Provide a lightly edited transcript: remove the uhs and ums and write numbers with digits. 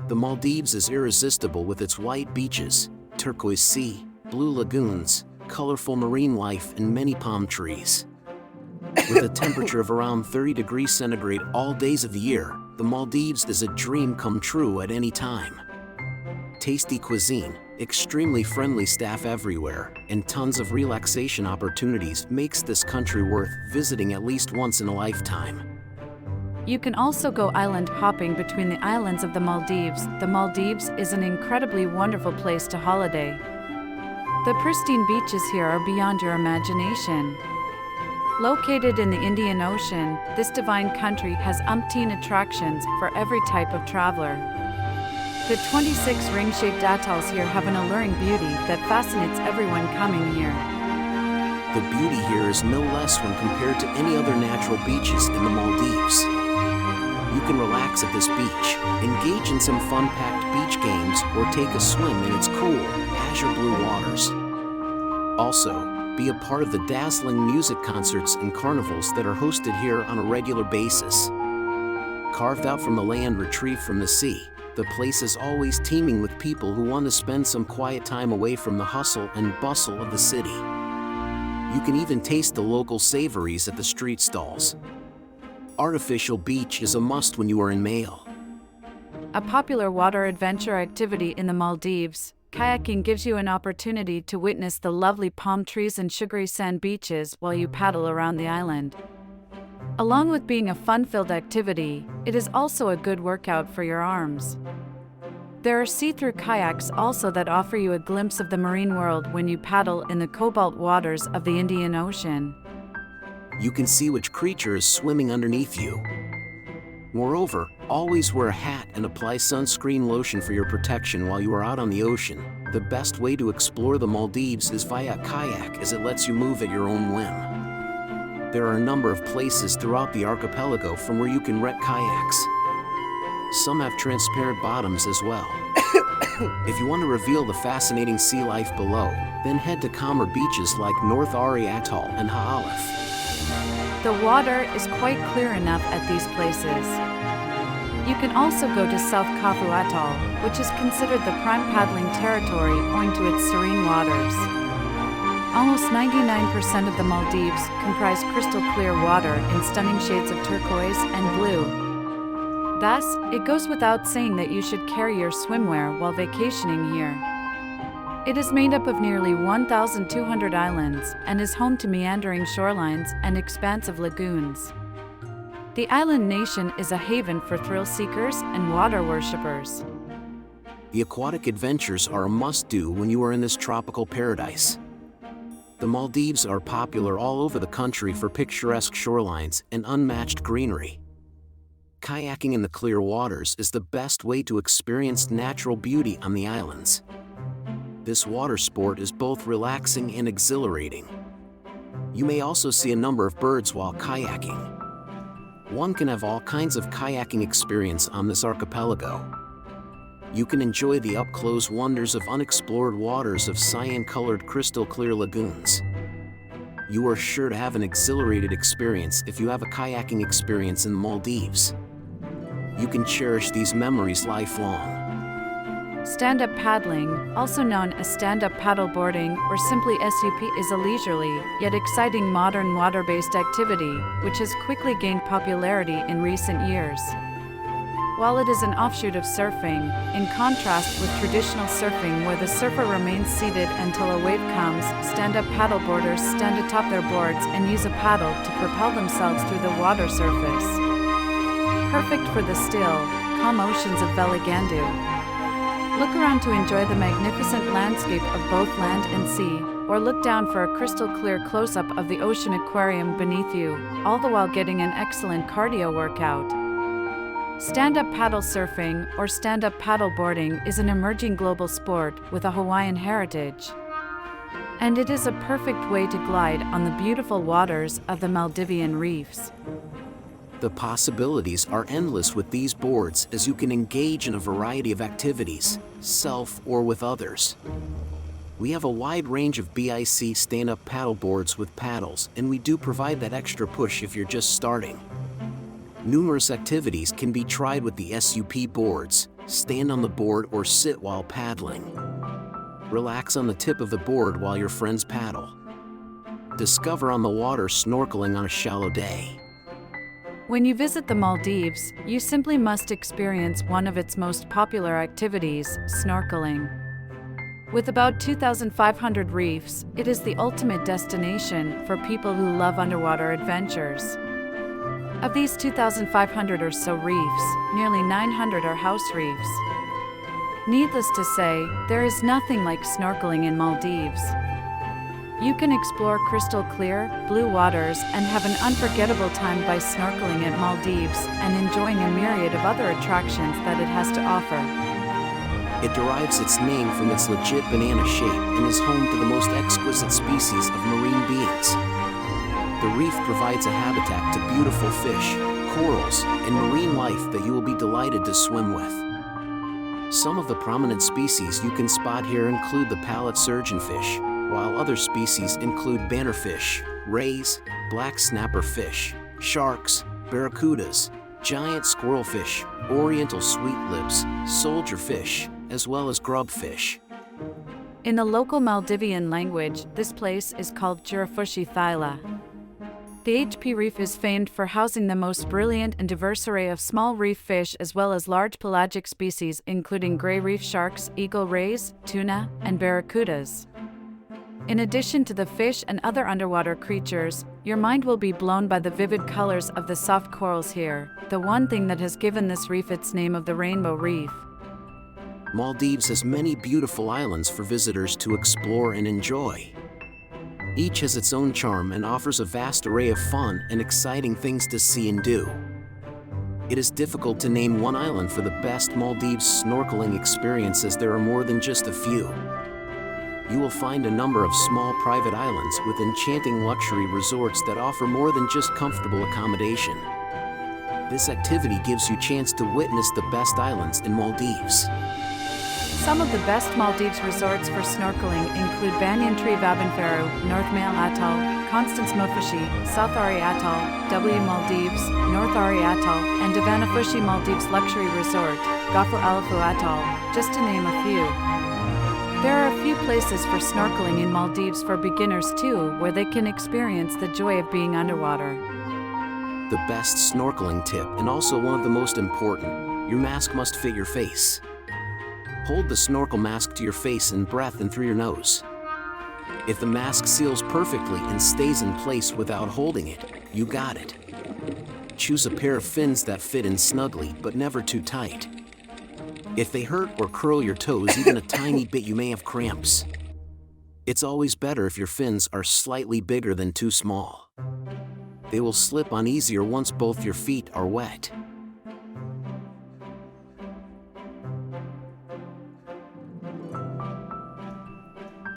The Maldives is irresistible with its white beaches, turquoise sea, blue lagoons, colorful marine life and many palm trees. With a temperature of around 30 degrees centigrade all days of the year, the Maldives is a dream come true at any time. Tasty cuisine, extremely friendly staff everywhere, and tons of relaxation opportunities makes this country worth visiting at least once in a lifetime. You can also go island hopping between the islands of the Maldives. The Maldives is an incredibly wonderful place to holiday. The pristine beaches here are beyond your imagination. Located in the Indian Ocean, this divine country has umpteen attractions for every type of traveler. The 26 ring-shaped atolls here have an alluring beauty that fascinates everyone coming here. The beauty here is no less when compared to any other natural beaches in the Maldives. You can relax at this beach, engage in some fun-packed beach games, or take a swim in its cool, azure blue waters. Also, be a part of the dazzling music concerts and carnivals that are hosted here on a regular basis. Carved out from the land retrieved from the sea, the place is always teeming with people who want to spend some quiet time away from the hustle and bustle of the city. You can even taste the local savories at the street stalls. Artificial beach is a must when you are in Mail. A popular water adventure activity in the Maldives, kayaking gives you an opportunity to witness the lovely palm trees and sugary sand beaches while you paddle around the island. Along with being a fun-filled activity, it is also a good workout for your arms. There are see-through kayaks also that offer you a glimpse of the marine world when you paddle in the cobalt waters of the Indian Ocean. You can see which creature is swimming underneath you. Moreover, always wear a hat and apply sunscreen lotion for your protection while you are out on the ocean. The best way to explore the Maldives is via kayak, as it lets you move at your own whim. There are a number of places throughout the archipelago from where you can rent kayaks. Some have transparent bottoms as well. If you want to reveal the fascinating sea life below, then head to calmer beaches like North Ari Atoll and Ha'alaf. The water is quite clear enough at these places. You can also go to South Kafu Atoll, which is considered the prime paddling territory owing to its serene waters. Almost 99% of the Maldives comprise crystal clear water in stunning shades of turquoise and blue. Thus, it goes without saying that you should carry your swimwear while vacationing here. It is made up of nearly 1,200 islands and is home to meandering shorelines and expansive lagoons. The island nation is a haven for thrill seekers and water worshippers. The aquatic adventures are a must-do when you are in this tropical paradise. The Maldives are popular all over the country for picturesque shorelines and unmatched greenery. Kayaking in the clear waters is the best way to experience natural beauty on the islands. This water sport is both relaxing and exhilarating. You may also see a number of birds while kayaking. One can have all kinds of kayaking experience on this archipelago. You can enjoy the up-close wonders of unexplored waters of cyan-colored crystal-clear lagoons. You are sure to have an exhilarated experience if you have a kayaking experience in the Maldives. You can cherish these memories lifelong. Stand-up paddling, also known as stand-up paddleboarding or simply SUP, is a leisurely, yet exciting modern water-based activity, which has quickly gained popularity in recent years. While it is an offshoot of surfing, in contrast with traditional surfing where the surfer remains seated until a wave comes, stand-up paddleboarders stand atop their boards and use a paddle to propel themselves through the water surface. Perfect for the still, calm oceans of Veligandu. Look around to enjoy the magnificent landscape of both land and sea, or look down for a crystal-clear close-up of the ocean aquarium beneath you, all the while getting an excellent cardio workout. Stand-up paddle surfing or stand-up paddleboarding is an emerging global sport with a Hawaiian heritage. And it is a perfect way to glide on the beautiful waters of the Maldivian reefs. The possibilities are endless with these boards, as you can engage in a variety of activities, self or with others. We have a wide range of BIC stand-up paddle boards with paddles, and we do provide that extra push if you're just starting. Numerous activities can be tried with the SUP boards, Stand on the board or sit while paddling. Relax on the tip of the board while your friends paddle. Discover on the water snorkeling on a shallow day. When you visit the Maldives, you simply must experience one of its most popular activities, snorkeling. With about 2,500 reefs, it is the ultimate destination for people who love underwater adventures. Of these 2,500 or so reefs, nearly 900 are house reefs. Needless to say, there is nothing like snorkeling in Maldives. You can explore crystal clear, blue waters and have an unforgettable time by snorkeling at Maldives and enjoying a myriad of other attractions that it has to offer. It derives its name from its legit banana shape and is home to the most exquisite species of marine beings. The reef provides a habitat to beautiful fish, corals, and marine life that you will be delighted to swim with. Some of the prominent species you can spot here include the pallet surgeonfish, while other species include bannerfish, rays, black snapper fish, sharks, barracudas, giant squirrelfish, oriental sweetlips, soldierfish, as well as grubfish. In the local Maldivian language, this place is called Jurafushi Thyla. The HP Reef is famed for housing the most brilliant and diverse array of small reef fish as well as large pelagic species including gray reef sharks, eagle rays, tuna, and barracudas. In addition to the fish and other underwater creatures, your mind will be blown by the vivid colors of the soft corals here, the one thing that has given this reef its name of the Rainbow Reef. Maldives has many beautiful islands for visitors to explore and enjoy. Each has its own charm and offers a vast array of fun and exciting things to see and do. It is difficult to name one island for the best Maldives snorkeling experience as there are more than just a few. You will find a number of small private islands with enchanting luxury resorts that offer more than just comfortable accommodation. This activity gives you a chance to witness the best islands in Maldives. Some of the best Maldives resorts for snorkeling include Banyan Tree Vabanfaru, North Male Atoll, Constance Mofushi, South Ari Atoll, W Maldives, North Ari Atoll, and Davanafushi Maldives Luxury Resort, Gafu Alafu Atoll, just to name a few. There are a few places for snorkeling in Maldives for beginners too, where they can experience the joy of being underwater. The best snorkeling tip, and also one of the most important, your mask must fit your face. Hold the snorkel mask to your face and breath in through your nose. If the mask seals perfectly and stays in place without holding it, you got it. Choose a pair of fins that fit in snugly but never too tight. If they hurt or curl your toes even a tiny bit, you may have cramps. It's always better if your fins are slightly bigger than too small. They will slip on easier once both your feet are wet.